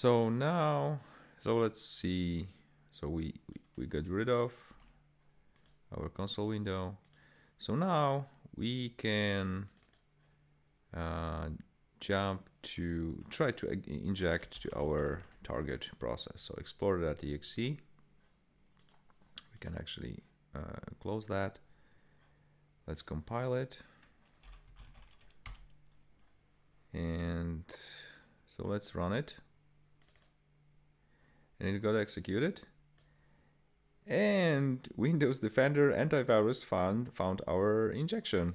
So now, so let's see. So we got rid of our console window. So now we can jump to try to inject to our target process. So explorer.exe. We can actually close that. Let's compile it. And so let's run it. And it got executed. And Windows Defender antivirus found our injection.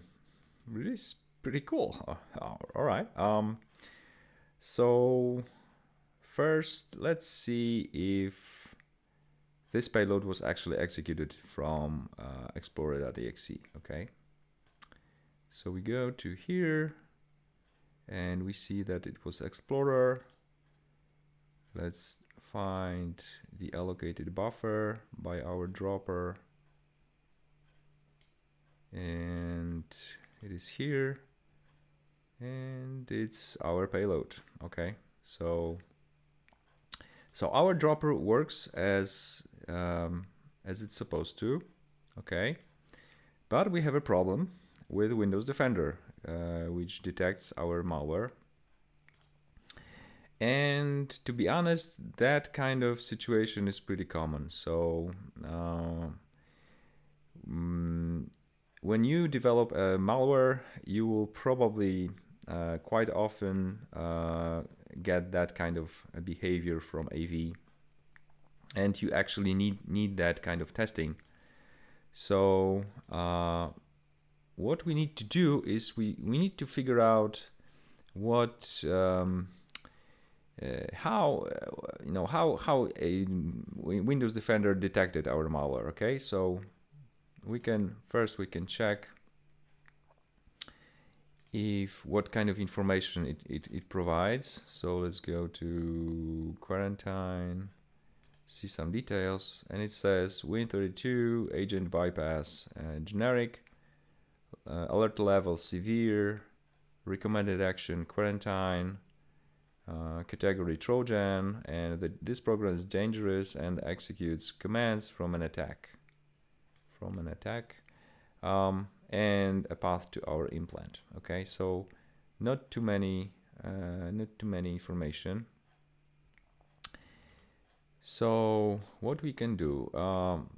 Really pretty cool. All right. So first, let's see if this payload was actually executed from explorer.exe. Okay. So we go to here, and we see that it was Explorer. Let's find the allocated buffer by our dropper, and it is here, and it's our payload. Okay, so our dropper works as it's supposed to. Okay, but we have a problem with Windows Defender, which detects our malware. And to be honest, that kind of situation is pretty common. So when you develop a malware, you will probably quite often get that kind of behavior from AV, and you actually need that kind of testing. So what we need to do is we need to figure out what how a Windows Defender detected our malware. Okay, so we can check if what kind of information it provides. So let's go to quarantine, see some details, and it says Win32 agent bypass, generic, alert level severe, recommended action quarantine, category Trojan, and this program is dangerous and executes commands from an attack. And a path to our implant. Okay, so not too many information. So what we can do,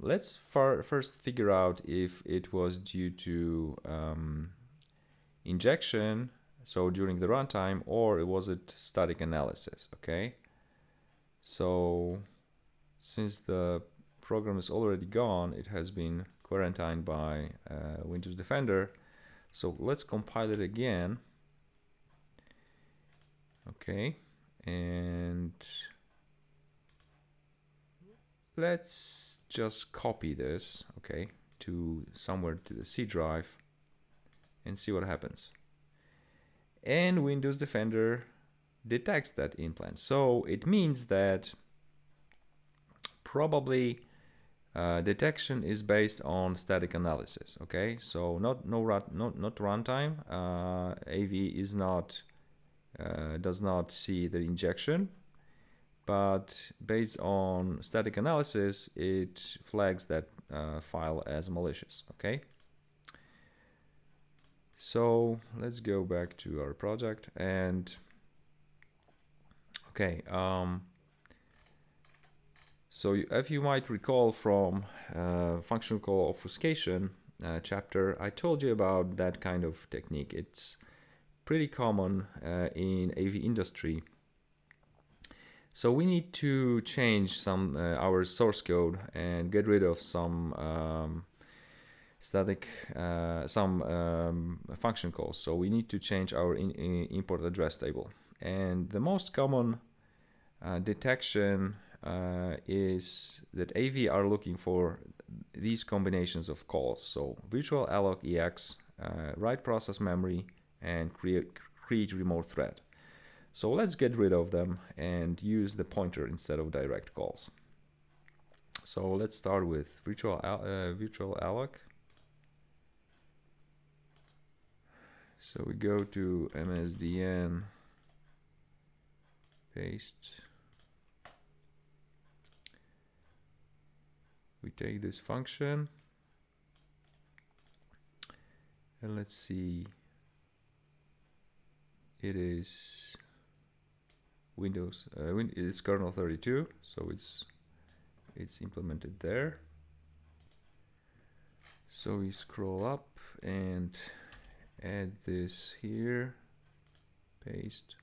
let's first figure out if it was due to injection, so during the runtime, or was it static analysis. Okay, so since the program is already gone, it has been quarantined by Windows Defender. So let's compile it again. Okay, and let's just copy this, okay, to somewhere to the C drive and see what happens. And Windows Defender detects that implant. So it means that probably detection is based on static analysis. Okay, so not runtime. AV is not does not see the injection, but based on static analysis, it flags that file as malicious. Okay, so let's go back to our project, and okay, so if you might recall from functional call obfuscation chapter, I told you about that kind of technique. It's pretty common in AV industry. So we need to change some our source code and get rid of some static function calls. So we need to change our import address table. And the most common detection is that AV are looking for these combinations of calls. So virtual alloc ex, write process memory, and create remote thread. So let's get rid of them and use the pointer instead of direct calls. So let's start with virtual alloc. So we go to MSDN, paste, we take this function and let's see, it is Windows, it's kernel 32, so it's implemented there. So we scroll up and add this here, paste,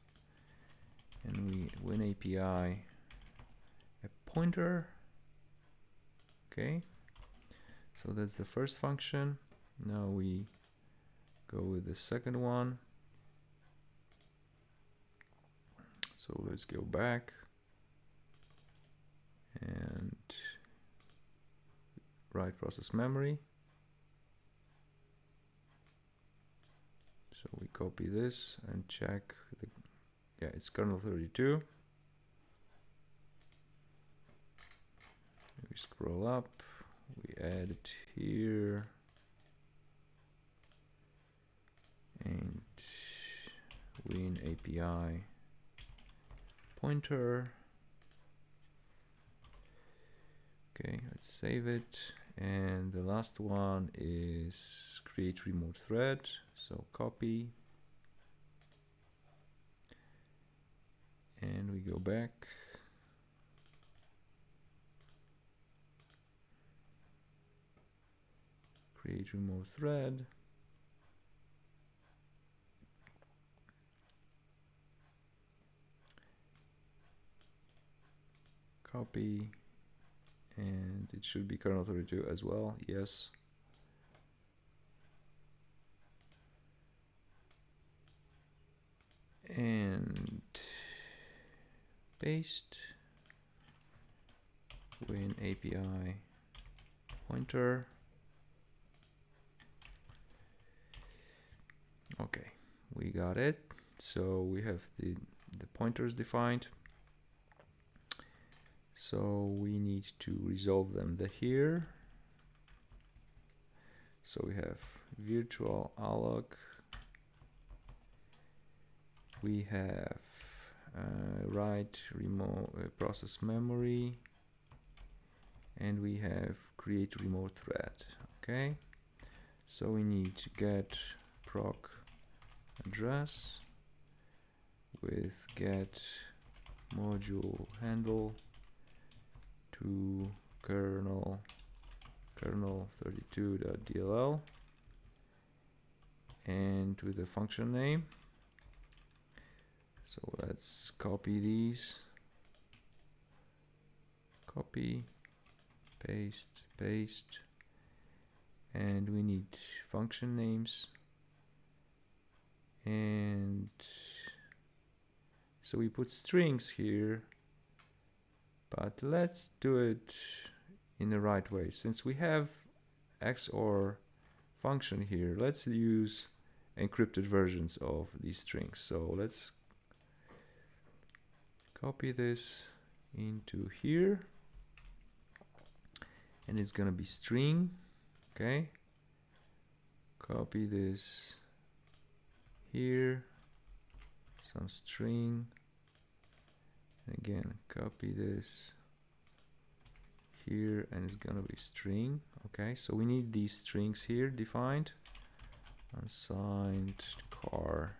and we win API a pointer. Okay, so that's the first function. Now we go with the second one. So let's go back and write process memory. So we copy this and check the, yeah, it's kernel 32. We scroll up, we add it here, and win API pointer. Okay, let's save it. And the last one is create remote thread. So copy. And we go back. Create remote thread. Copy. And it should be kernel 32 as well. Yes. And paste. Win API pointer. Okay, we got it. So we have the pointers defined. So we need to resolve them here. So we have virtual alloc. We have write remote process memory, and we have create remote thread. Okay, so we need to get proc address with get module handle to kernel 32.dll and with the function name. So let's copy these, copy, paste, and we need function names. And so we put strings here, but let's do it in the right way. Since we have XOR function here, let's use encrypted versions of these strings. So let's copy this into here, and it's gonna be string. Okay, copy this here, some string, and again copy this here, and it's gonna be string. Okay, so we need these strings here defined. Unsigned car,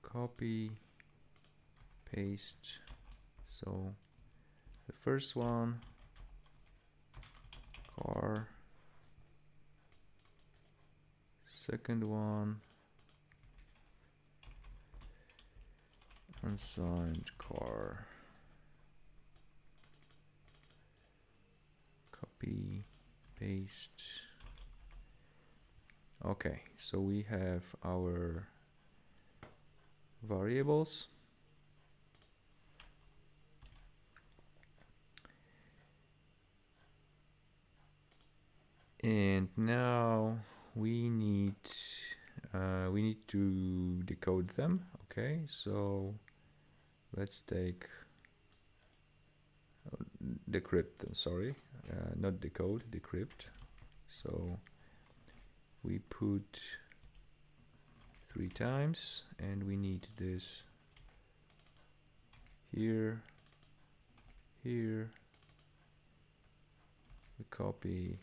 copy, paste. So the first one, car, second one, unsigned car, copy, paste. Okay, so we have our variables. And now we need to decode them. Okay, so let's take decrypt them. Sorry, not decode, decrypt. So we put 3 times, and we need this here, here, we copy,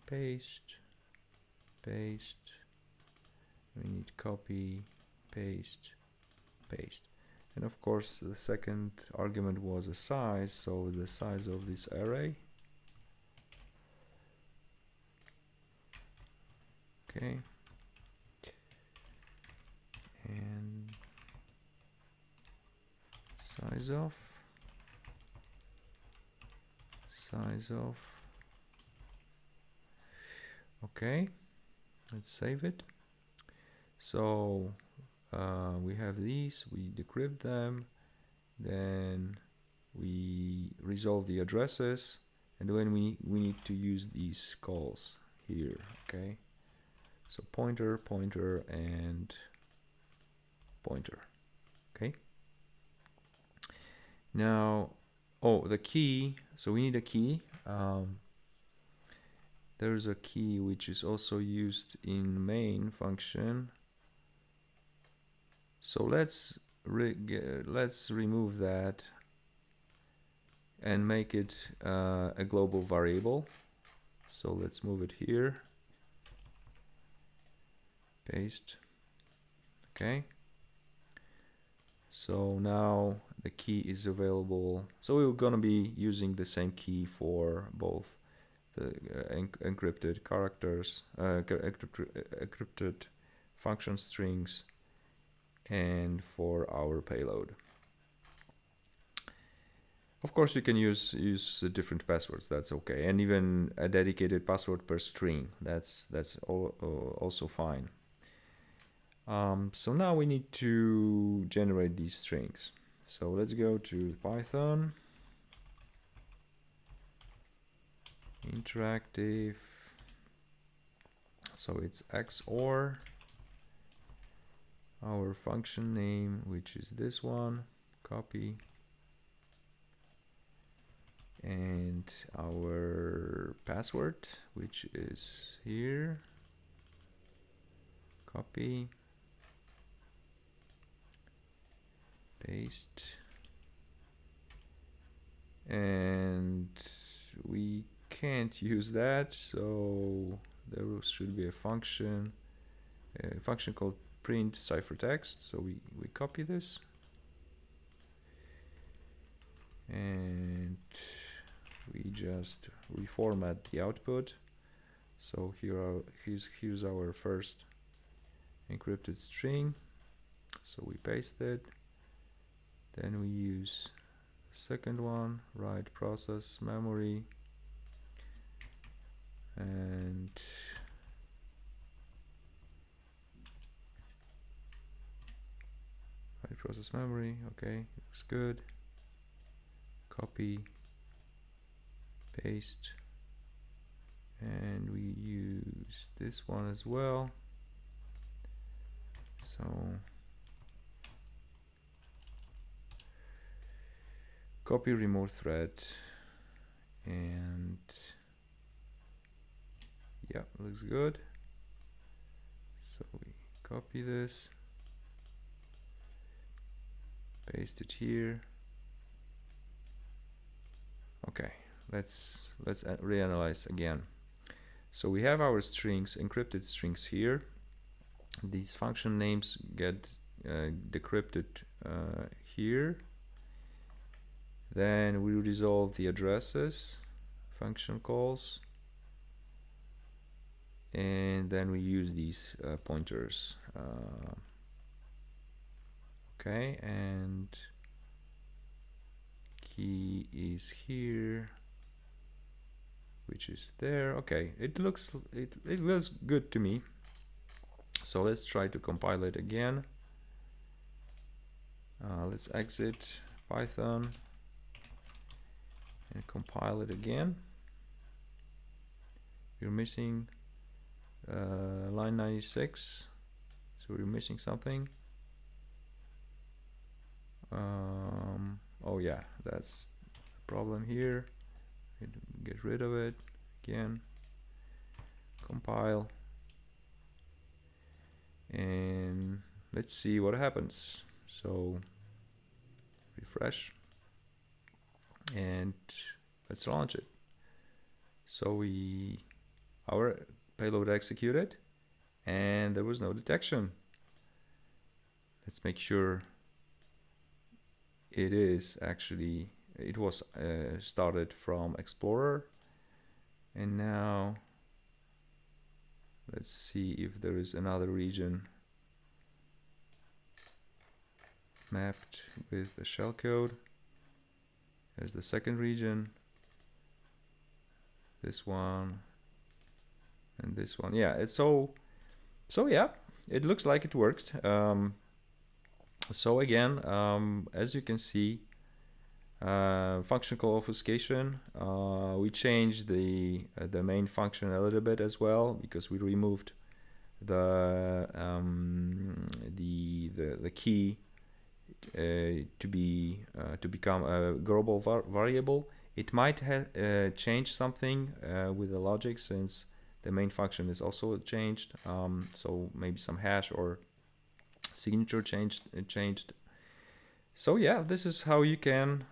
paste, paste, we need copy, paste, paste. And of course the second argument was a size, so the size of this array. Okay. And size of, okay, let's save it. So we have these, we decrypt them, then we resolve the addresses, and then we need to use these calls here. Okay, so pointer, pointer, and pointer. Okay, now, oh, the key, so we need a key. There's a key which is also used in main function. So let's remove that and make it a global variable. So let's move it here, paste. Okay, so now the key is available. So we're gonna be using the same key for both the encrypted characters, encrypted function strings, and for our payload. Of course, you can use different passwords. That's okay, and even a dedicated password per string. That's also fine. So now we need to generate these strings. So let's go to Python, interactive. So it's XOR, our function name, which is this one, copy, and our password, which is here, copy, paste, and we can't use that, so there should be a function called print ciphertext. So we copy this and we just reformat the output. So here's our first encrypted string. So we paste it. Then we use the second one, write process memory, and write process memory. Okay, looks good. Copy, paste, and we use this one as well. So copy remote thread, and yeah, looks good. So we copy this, paste it here. Okay, let's reanalyze again. So we have our strings, encrypted strings here. These function names get decrypted here. Then we resolve the addresses, function calls, and then we use these pointers. Okay, and key is here, which is there. Okay, it looks good to me. So let's try to compile it again. Let's exit Python and compile it again. We're missing line 96, so we're missing something. Oh yeah, that's the problem here. Get rid of it again, compile, and let's see what happens. So refresh, and let's launch it. So our payload executed and there was no detection. Let's make sure it is actually, it was started from Explorer. And now let's see if there is another region mapped with a shellcode. There's the second region, this one, and this one. Yeah, it's so yeah, it looks like it worked. So again, as you can see, function call obfuscation. We changed the main function a little bit as well, because we removed the key to become a global variable. It might change something with the logic, since the main function is also changed. So maybe some hash or signature changed. So yeah, this is how you can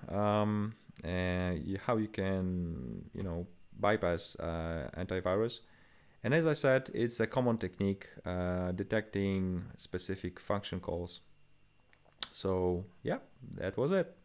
bypass antivirus. And as I said, it's a common technique, detecting specific function calls. So yeah, that was it.